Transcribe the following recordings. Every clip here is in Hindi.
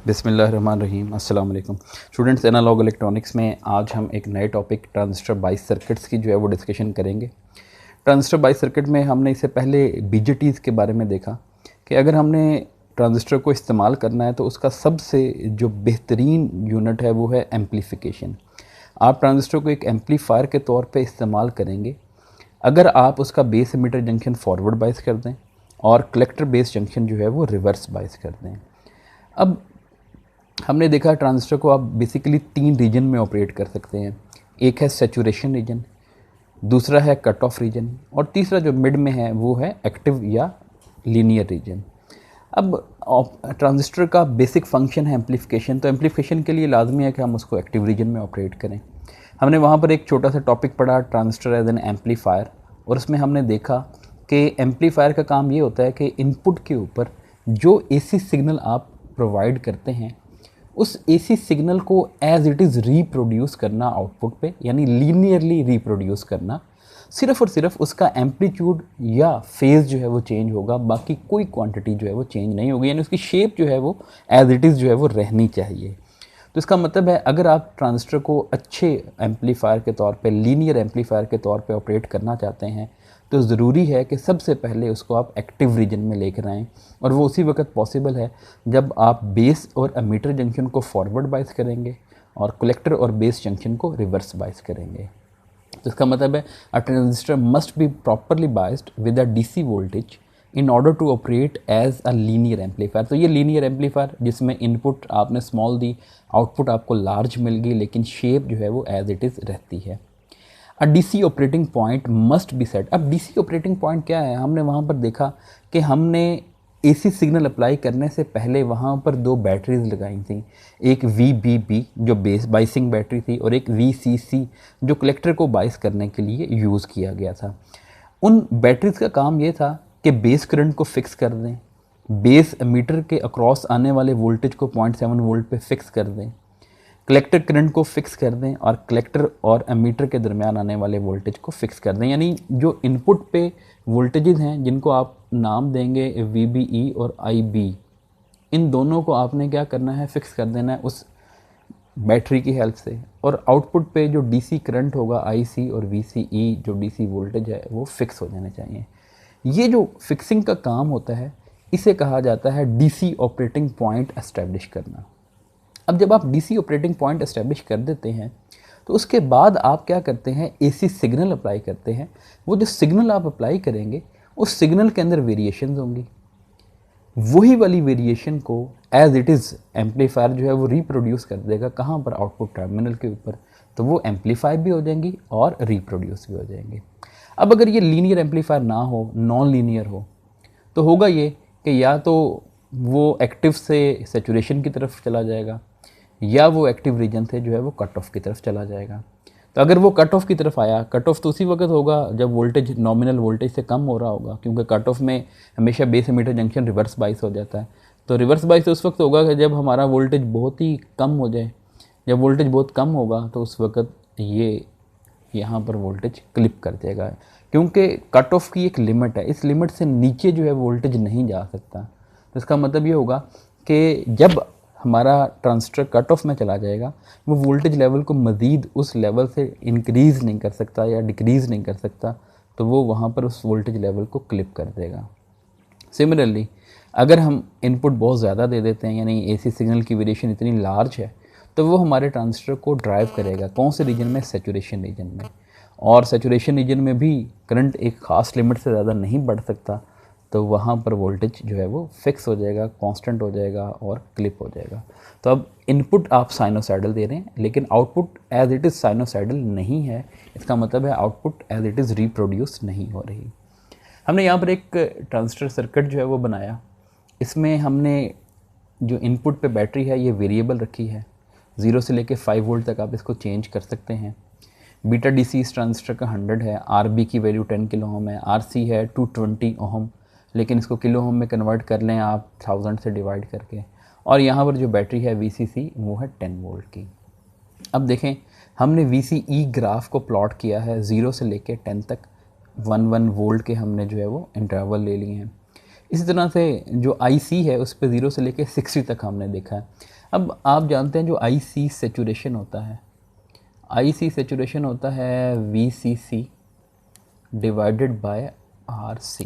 बिस्मिल्लाहिर्रहमानिर्रहीम अस्सलाम वालेकुम स्टूडेंट्स। एनालॉग इलेक्ट्रॉनिक्स में आज हम एक नए टॉपिक ट्रांजिस्टर बाइस सर्किट्स की जो है वो डिस्कशन करेंगे। ट्रांजिस्टर बाइस सर्किट में हमने इससे पहले बीजेटीज़ के बारे में देखा कि अगर हमने ट्रांजिस्टर को इस्तेमाल करना है तो उसका सबसे जो बेहतरीन यूनिट है वो है एम्पलीफिकेशन। आप ट्रांजिस्टर को एक एम्पलीफायर के तौर पे इस्तेमाल करेंगे अगर आप उसका बेस एमिटर जंक्शन फॉरवर्ड बाइस कर दें और कलेक्टर बेस जंक्शन जो है वो रिवर्स बाइस कर दें। अब हमने देखा ट्रांजिस्टर को आप बेसिकली तीन रीजन में ऑपरेट कर सकते हैं। एक है सैचुरेशन रीजन, दूसरा है कट ऑफ रीजन और तीसरा जो मिड में है वो है एक्टिव या लीनियर रीजन। अब ट्रांजिस्टर का बेसिक फंक्शन है एम्पलीफिकेशन, तो एम्पलीफिकेशन के लिए लाजमी है कि हम उसको एक्टिव रीजन में ऑपरेट करें। हमने वहाँ पर एक छोटा सा टॉपिक पढ़ा ट्रांजिस्टर एज एन एम्पलीफायर, और उसमें हमने देखा कि एम्पलीफायर का काम ये होता है कि इनपुट के ऊपर जो एसी सिग्नल आप प्रोवाइड करते हैं उस एसी सिग्नल को एज इट इज़ रीप्रोड्यूस करना आउटपुट पे, यानी लीनियरली रीप्रोड्यूस करना। सिर्फ और सिर्फ उसका एम्पलीट्यूड या फेज़ जो है वो चेंज होगा, बाकी कोई क्वांटिटी जो है वो चेंज नहीं होगी, यानी उसकी शेप जो है वो एज इट इज़ जो है वो रहनी चाहिए। तो इसका मतलब है अगर आप ट्रांजिस्टर को अच्छे एम्पलीफायर के तौर पे, लीनियर एम्पलीफायर के तौर पे ऑपरेट करना चाहते हैं तो ज़रूरी है कि सबसे पहले उसको आप एक्टिव रीजन में लेकर आएँ, और वो उसी वक्त पॉसिबल है जब आप बेस और एमीटर जंक्शन को फॉरवर्ड बाइस करेंगे और कलेक्टर और बेस जंक्शन को रिवर्स बाइस करेंगे। तो इसका मतलब है a transistor must be properly biased with a DC voltage in order to operate as a linear amplifier. तो ये लीनियर एम्पलीफायर जिसमें इनपुट आपने स्मॉल दी, आउटपुट आपको लार्ज मिल गई, लेकिन शेप जो है वो एज इट इज़ रहती है। A DC operating point must be set. अब डीसी ऑपरेटिंग पॉइंट क्या है? हमने वहाँ पर देखा कि हमने एसी सिग्नल अप्लाई करने से पहले वहाँ पर दो बैटरीज लगाई थी, एक VBB जो बेस बाइसिंग बैटरी थी और एक VCC जो कलेक्टर को बाइस करने के लिए यूज़ किया गया था। उन बैटरीज का काम ये था कि बेस करंट को फिक्स कर दें, बेस मीटर के अक्रॉस आने वाले वोल्टेज को 0.7 वोल्ट पे फिक्स कर दें, कलेक्टर करंट को फिक्स कर दें और कलेक्टर और एमीटर के दरमियान आने वाले वोल्टेज को फिक्स कर दें। यानी जो इनपुट पे वोल्टेजेस हैं जिनको आप नाम देंगे VBE और IB, इन दोनों को आपने क्या करना है? फिक्स कर देना है उस बैटरी की हेल्प से, और आउटपुट पे जो DC करंट होगा IC और VCE जो DC वोल्टेज है वो फिक्स हो जाने चाहिए। ये जो फिक्सिंग का काम होता है इसे कहा जाता है DC ऑपरेटिंग पॉइंट एस्टेब्लिश करना। अब जब आप DC ऑपरेटिंग पॉइंट एस्टेब्लिश कर देते हैं तो उसके बाद आप क्या करते हैं? AC सिग्नल अप्लाई करते हैं। वो जो सिग्नल आप अप्लाई करेंगे उस सिग्नल के अंदर वेरिएशंस होंगी, वही वाली वेरिएशन को एज इट इज़ एम्पलीफायर जो है वो रिप्रोड्यूस कर देगा। कहाँ पर? आउटपुट टर्मिनल के ऊपर। तो वो एम्पलीफाई भी हो जाएंगी और रिप्रोड्यूस भी हो जाएंगे। अब अगर ये लीनियर एम्पलीफायर ना हो, नॉन लीनियर हो, तो होगा ये कि या तो वो एक्टिव से सैचुरेशन की तरफ चला जाएगा या वो एक्टिव रीजन से जो है वो कट ऑफ की तरफ चला जाएगा। तो अगर वो कट ऑफ की तरफ आया, कट ऑफ तो उसी वक्त होगा जब वोल्टेज नॉमिनल वोल्टेज से कम हो रहा होगा, क्योंकि कट ऑफ में हमेशा base emitter junction reverse bias हो जाता है। तो रिवर्स बाइस उस वक्त होगा कि जब हमारा वोल्टेज बहुत ही कम हो जाए। जब वोल्टेज बहुत कम होगा तो उस वक्त ये यहाँ पर वोल्टेज क्लिप कर देगा, क्योंकि कट ऑफ की एक लिमिट है, इस लिमिट से नीचे जो है वोल्टेज नहीं जा सकता। तो इसका मतलब ये होगा कि जब हमारा ट्रांजिस्टर कट ऑफ में चला जाएगा वो वोल्टेज लेवल को मज़ीद उस लेवल से इंक्रीज़ नहीं कर सकता या डिक्रीज़ नहीं कर सकता, तो वो वहाँ पर उस वोल्टेज लेवल को क्लिप कर देगा। सिमिलरली अगर हम इनपुट बहुत ज़्यादा दे देते हैं, यानी AC सिग्नल की वेरिएशन इतनी लार्ज है, तो वो हमारे ट्रांजिस्टर को ड्राइव करेगा कौन से रीजन में? सैचुरेशन रीजन में। और सैचुरेशन रीजन में भी करंट एक ख़ास लिमिट से ज़्यादा नहीं बढ़ सकता, तो वहाँ पर वोल्टेज जो है वो फिक्स हो जाएगा, कांस्टेंट हो जाएगा और क्लिप हो जाएगा। तो अब इनपुट आप साइनोसाइडल दे रहे हैं लेकिन output as it is sinusoidal नहीं है। इसका मतलब है output as it is reproduce नहीं हो रही। हमने यहाँ पर एक ट्रांजिस्टर सर्किट जो है वो बनाया। इसमें हमने जो इनपुट पे बैटरी है ये वेरिएबल रखी है, 0 से लेके 5 वोल्ट तक आप इसको चेंज कर सकते हैं। बीटा DC इस ट्रांजिस्टर का 100 है, RB की वैल्यू 10 किलो ओम है, RC है 220 ओम, लेकिन इसको किलो ओम में कन्वर्ट कर लें आप 1000 से डिवाइड करके। और यहाँ पर जो बैटरी है VCC वो है 10 वोल्ट की। अब देखें हमने VCE ग्राफ को प्लॉट किया है 0 से लेके 10 तक, 1 वोल्ट के हमने जो है वो इंटरवल ले लिए हैं। इसी तरह से जो IC है उस पर 0 से लेके 60 तक हमने देखा है। अब आप जानते हैं जो IC सेचुरेशन होता है, IC सेचुरेशन होता है VCC डिवाइडेड बाय RC।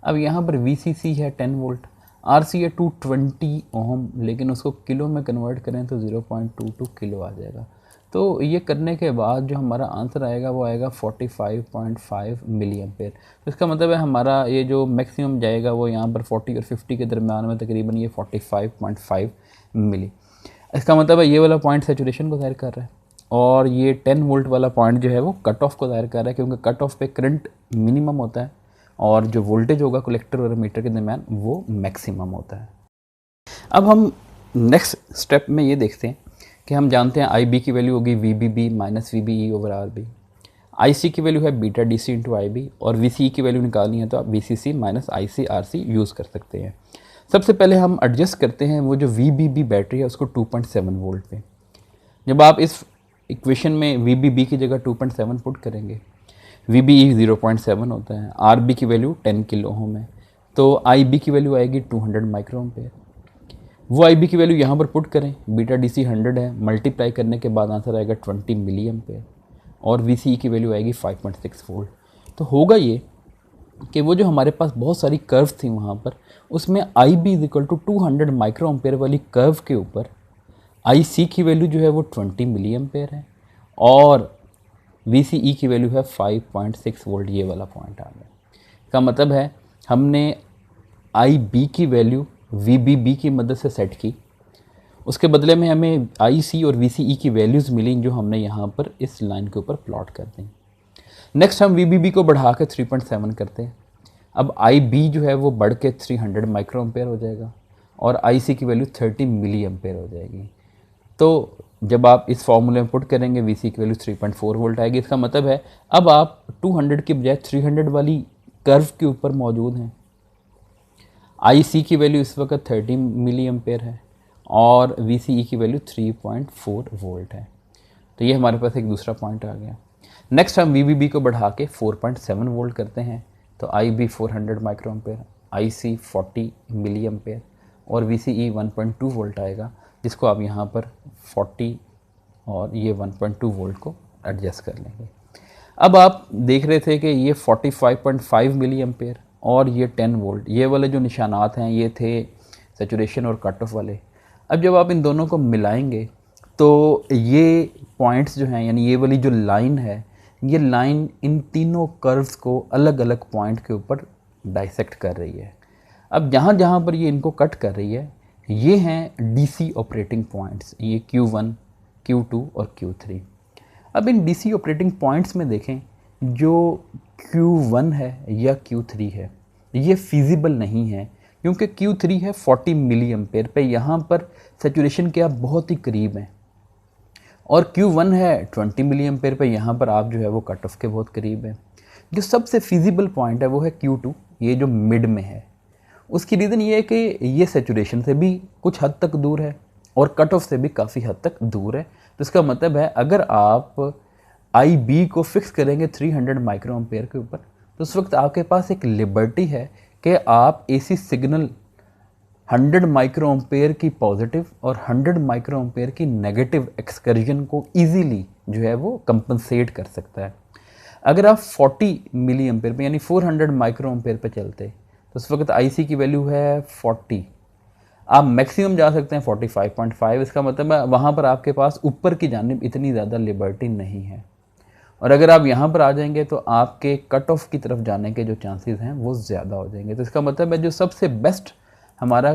अब यहाँ पर VCC है 10 वोल्ट, RC है 220 ओम, लेकिन उसको किलो में कन्वर्ट करें तो 0.22 किलो आ जाएगा। तो ये करने के बाद जो हमारा आंसर आएगा वो आएगा 45.5 मिली एम्पेयर। तो इसका मतलब है हमारा ये जो मैक्सिमम जाएगा वो यहाँ पर 40 और 50 के दरम्यान में तकरीबन ये 45.5 मिली। इसका मतलब है ये वाला पॉइंट सेचुरेशन को ज़ाहिर कर रहा है और ये 10 वोल्ट वाला पॉइंट जो है वो कट ऑफ को ज़ाहिर कर रहा है, क्योंकि कट ऑफ पे करंट मिनिमम होता है और जो वोल्टेज होगा कलेक्टर और मीटर के दरम्यान वो मैक्सिमम होता है। अब हम नेक्स्ट स्टेप में ये देखते हैं कि हम जानते हैं IB की वैल्यू होगी VBB minus VBE over RB, IC की वैल्यू है बीटा DC इंटू IB और VCE की वैल्यू निकालनी है तो आप VCC minus IC RC use कर सकते हैं। सबसे पहले हम एडजस्ट करते हैं वो जो VBB बैटरी है उसको 2.7 वोल्ट पे। जब आप इस इक्वेशन में VBB की जगह 2.7 पुट करेंगे, VBE 0.7 होता है, RB की वैल्यू 10 किलो ओम है, तो IB की वैल्यू आएगी 200 माइक्रो एम्पेयर। वो IB की वैल्यू यहाँ पर पुट करें, बीटा DC 100 है, मल्टीप्लाई करने के बाद आंसर आएगा 20 मिली एम्पेयर और VCE की वैल्यू आएगी 5.6 वोल्ट। तो होगा ये कि वो जो हमारे पास बहुत सारी कर्व थी वहाँ पर, उसमें IB is equal to 200 micro ampere वाली कर्व के ऊपर IC की वैल्यू जो है वो 20 मिली एम्पेयर है और VCE की वैल्यू है 5.6 वोल्ट। ये वाला पॉइंट आ गया। इसका मतलब है हमने IB की वैल्यू VBB की मदद से सेट की, उसके बदले में हमें IC और VCE की वैल्यूज़ मिली जो हमने यहाँ पर इस लाइन के ऊपर प्लॉट कर दी। नेक्स्ट हम VBB को बढ़ा के 3.7 करते हैं। अब IB जो है वो बढ़ के 300 माइक्रो एम्पेयर हो जाएगा और IC की वैल्यू 30 मिली एम्पेयर हो जाएगी। तो जब आप इस फॉर्मूले में पुट करेंगे VC की वैल्यू 3.4 वोल्ट आएगी। इसका मतलब है अब आप 200 की बजाय 300 वाली कर्व के ऊपर मौजूद हैं। IC की वैल्यू इस वक्त 30 मिली एम्पेयर है और VCE की वैल्यू 3.4 वोल्ट है। तो ये हमारे पास एक दूसरा पॉइंट आ गया। नेक्स्ट हम VBB को बढ़ा के 4.7 वोल्ट करते हैं तो IB 400 micro ampere, IC 40 milli ampere और VCE 1.2 वोल्ट आएगा, जिसको आप यहाँ पर 40 और ये 1.2 वोल्ट को एडजस्ट कर लेंगे। अब आप देख रहे थे कि ये 45.5 मिली एम्पेयर और ये 10 वोल्ट, ये वाले जो निशानात हैं ये थे सेचुरेशन और कट ऑफ वाले। अब जब आप इन दोनों को मिलाएंगे तो ये पॉइंट्स जो हैं, यानी ये वाली जो लाइन है, ये लाइन इन तीनों कर्व्स को अलग अलग पॉइंट के ऊपर डाइसेक्ट कर रही है। अब जहाँ जहाँ पर ये इनको कट कर रही है ये हैं DC ऑपरेटिंग पॉइंट्स, ये Q1, Q2 और Q3। अब इन DC ऑपरेटिंग पॉइंट्स में देखें जो Q1 है या Q3 है ये फिजिबल नहीं है, क्योंकि Q3 है 40 मिली एम्पेयर पे, यहाँ पर सेचुरेशन के आप बहुत ही करीब हैं, और Q1 है 20 मिली एम्पेयर पे, यहाँ पर आप जो है वो कट ऑफ के बहुत करीब हैं। जो सबसे फिजिबल पॉइंट है वो है Q2, ये जो मिड में है। उसकी रीज़न ये है कि ये सेचुरेशन से भी कुछ हद तक दूर है और कट ऑफ से भी काफ़ी हद तक दूर है। तो इसका मतलब है अगर आप IB को फिक्स करेंगे 300 माइक्रो एम्पेयर के ऊपर तो उस वक्त आपके पास एक लिबर्टी है कि आप AC सिग्नल 100 माइक्रो एम्पेयर की पॉजिटिव और 100 माइक्रो एम्पेयर की नेगेटिव एक्सकर्जन को इजीली जो है वो कंपनसेट कर सकता है। अगर आप 40 मिली एम्पेयर पे यानी 400 माइक्रो एम्पेयर पे चलते तो उस वक्त IC की वैल्यू है 40, आप मैक्सिमम जा सकते हैं 45.5। इसका मतलब है वहाँ पर आपके पास ऊपर की जानिब इतनी ज़्यादा लिबर्टी नहीं है, और अगर आप यहाँ पर आ जाएंगे तो आपके कट ऑफ की तरफ जाने के जो चांसेस हैं वो ज़्यादा हो जाएंगे। तो इसका मतलब है जो सबसे बेस्ट हमारा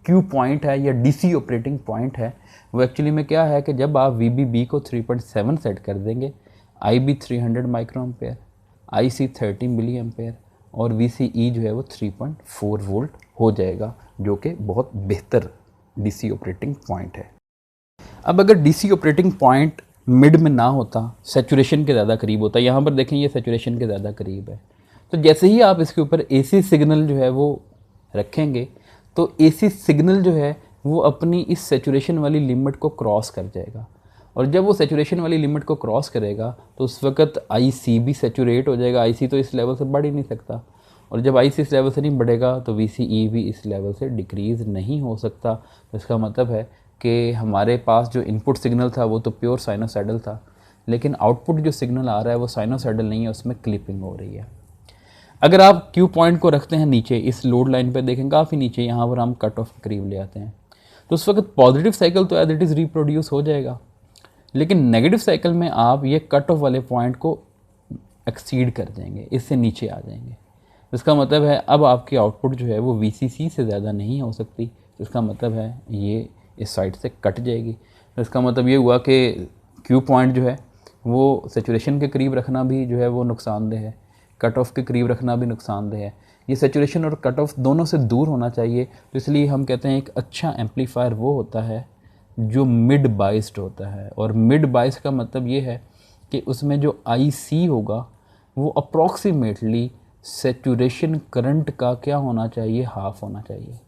Q पॉइंट है या DC ऑपरेटिंग पॉइंट है वो एक्चुअली में क्या है कि जब आप VBB को 3.7 सेट कर देंगे, IB 300 micro ampere, IC 30 milli ampere और VCE जो है वो 3.4 वोल्ट हो जाएगा, जो कि बहुत बेहतर DC ऑपरेटिंग पॉइंट है। अब अगर DC ऑपरेटिंग पॉइंट मिड में ना होता, सैचुरेशन के ज़्यादा करीब होता, यहाँ पर देखें ये सैचुरेशन के ज़्यादा करीब है, तो जैसे ही आप इसके ऊपर AC सिग्नल जो है वो रखेंगे तो AC सिग्नल जो है वो अपनी इस सैचुरेशन वाली लिमिट को क्रॉस कर जाएगा, और जब वो सैचुरेशन वाली लिमिट को क्रॉस करेगा तो उस वक्त IC भी सैचुरेट हो जाएगा। IC तो इस लेवल से बढ़ ही नहीं सकता, और जब IC इस लेवल से नहीं बढ़ेगा तो VCE भी इस लेवल से डिक्रीज़ नहीं हो सकता। तो इसका मतलब है कि हमारे पास जो इनपुट सिग्नल था वो तो प्योर साइनोसाइडल था, लेकिन आउटपुट जो सिग्नल आ रहा है वो साइनोसाइडल नहीं है, उसमें क्लिपिंग हो रही है। अगर आप क्यू पॉइंट को रखते हैं नीचे, इस लोड लाइन पे देखें काफ़ी नीचे, यहाँ पर हम कट ऑफ करीब ले आते हैं, तो उस वक्त पॉजिटिव साइकिल तो एज इट इज़ रिप्रोड्यूस हो जाएगा, लेकिन नेगेटिव साइकिल में आप ये कट ऑफ वाले पॉइंट को एक्सीड कर देंगे, इससे नीचे आ जाएंगे। इसका मतलब है अब आपकी आउटपुट जो है वो VCC से ज़्यादा नहीं हो सकती, इसका मतलब है ये इस साइड से कट जाएगी। तो इसका मतलब ये हुआ कि क्यू पॉइंट जो है वो सेचुरेशन के करीब रखना भी जो है वो नुकसानदेह है, कट ऑफ के करीब रखना भी नुकसानदेह है। ये सेचुरेशन और कट ऑफ दोनों से दूर होना चाहिए। तो इसलिए हम कहते हैं एक अच्छा एम्पलीफायर वो होता है जो मिड बाइस्ड होता है, और मिड बाइस का मतलब ये है कि उसमें जो IC होगा वो अप्रॉक्सीमेटली सेचुरेशन करंट का क्या होना चाहिए, हाफ होना चाहिए।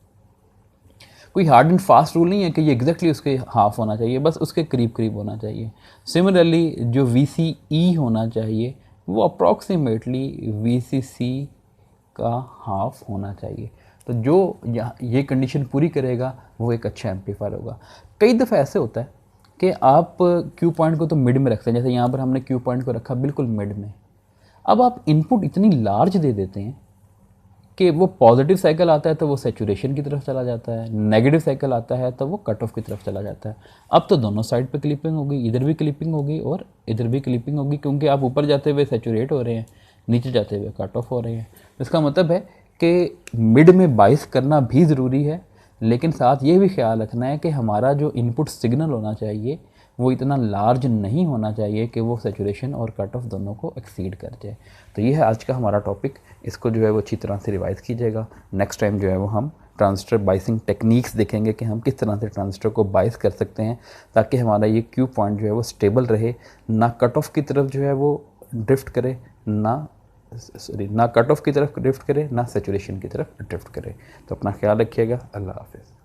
कोई हार्ड एंड फास्ट रूल नहीं है कि ये एग्जैक्टली उसके हाफ होना चाहिए, बस उसके करीब करीब होना चाहिए। सिमिलरली जो VCE होना चाहिए वो अप्रॉक्सीमेटली VCC का हाफ होना चाहिए। तो जो ये कंडीशन पूरी करेगा वो एक अच्छा एम्पलीफायर होगा। कई दफ़ा ऐसे होता है कि आप क्यू पॉइंट को तो मिड में रखते हैं, जैसे यहाँ पर हमने क्यू पॉइंट को रखा बिल्कुल मिड में। अब आप इनपुट इतनी लार्ज दे देते हैं कि वो पॉजिटिव साइकिल आता है तो वो सेचुरेशन की तरफ चला जाता है, नेगेटिव साइकिल आता है तो वो कट ऑफ की तरफ चला जाता है। अब तो दोनों साइड पे क्लिपिंग होगी, इधर भी क्लिपिंग होगी और इधर भी क्लिपिंग होगी, क्योंकि आप ऊपर जाते हुए सेचुरेट हो रहे हैं, नीचे जाते हुए कट ऑफ हो रहे हैं। इसका मतलब है कि मिड में बाइस करना भी ज़रूरी है, लेकिन साथ ये भी ख्याल रखना है कि हमारा जो इनपुट सिग्नल होना चाहिए वो इतना लार्ज नहीं होना चाहिए कि वो सेचुरेशन और कट ऑफ दोनों को एक्सीड कर जाए। तो ये है आज का हमारा टॉपिक, इसको जो है वो अच्छी तरह से रिवाइज़ कीजिएगा। नेक्स्ट टाइम जो है वो हम ट्रांजिस्टर बाइसिंग टेक्निक्स देखेंगे कि हम किस तरह से ट्रांजिस्टर को बाइस कर सकते हैं ताकि हमारा ये क्यू पॉइंट जो है वो स्टेबल रहे, ना कट ऑफ की तरफ जो है वो ड्रिफ्ट करे, ना कट ऑफ की तरफ ड्रिफ्ट करे, ना सेचुरेशन की तरफ ड्रिफ्ट करे। तो अपना ख्याल रखिएगा। अल्लाह हाफ़िज़।